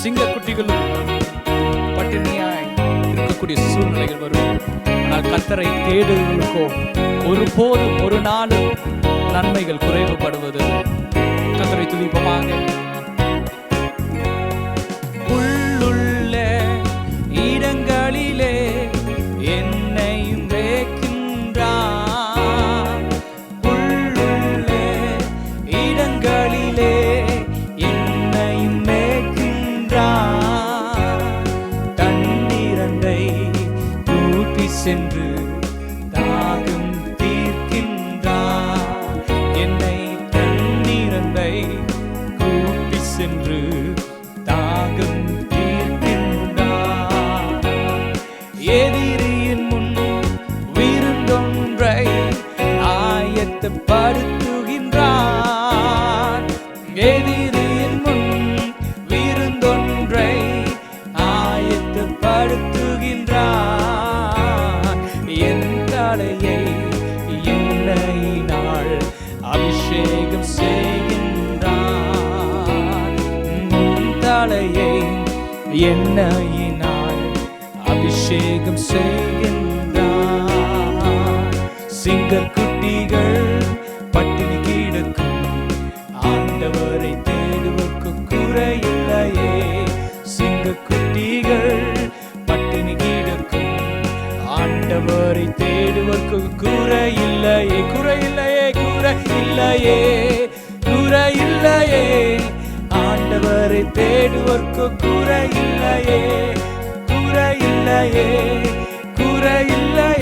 சிங்கக்குட்டிகளும் பட்டினியாய் இருக்கக்கூடிய சூழ்நிலைகள் வரும். ஆனால் கர்த்தரை தேடுவதற்கோ ஒருபோதும் ஒரு நாளும் நன்மைகள் குறைவுபடுவது. கர்த்தரை துதிப்போமாக. உள்ளுள்ள இடங்களிலே என்னையும் வைக்கின்றார். உள்ளுள்ள இடங்களிலே என்னையும் வைக்கின்றார். தண்ணீரண்டை ஊற்றி சென்று தாகம் தீர்க்கின்றார். என்னை தண்ணீரண்டை கூட்டி சென்று தாகம் தீர்க்கின்றார். எதிரியின் முன் விருந்தொன்றை ஆயத்தப்படுத்துகின்றார். எதிரியின் முன் விருந்தொன்றை ஆயத்தப்படுத்துகின்றார். என் தலையை எண்ணெயினால் அபிஷேகம் செய்கின்றார். உன் தலையை எண்ணெயினால் அபிஷேகம் செய்கின்றார். சிங்கக்குட்டிகள் பட்டினி கிடக்கும் ஆண்டவரை தேடுவதற்கு குறையில்லையே. சிங்கக்குட்டிகள் பட்டினி கிடக்கும் ஆண்டவரை தேடுவதற்கு குறையில்லையே. குறையில்லையே, குறையில்லையே, குறையில்லையே. ஆண்டவரை தேடுவதற்கு குறையில்லையே. குறையில்லையே, குறையில்லையே.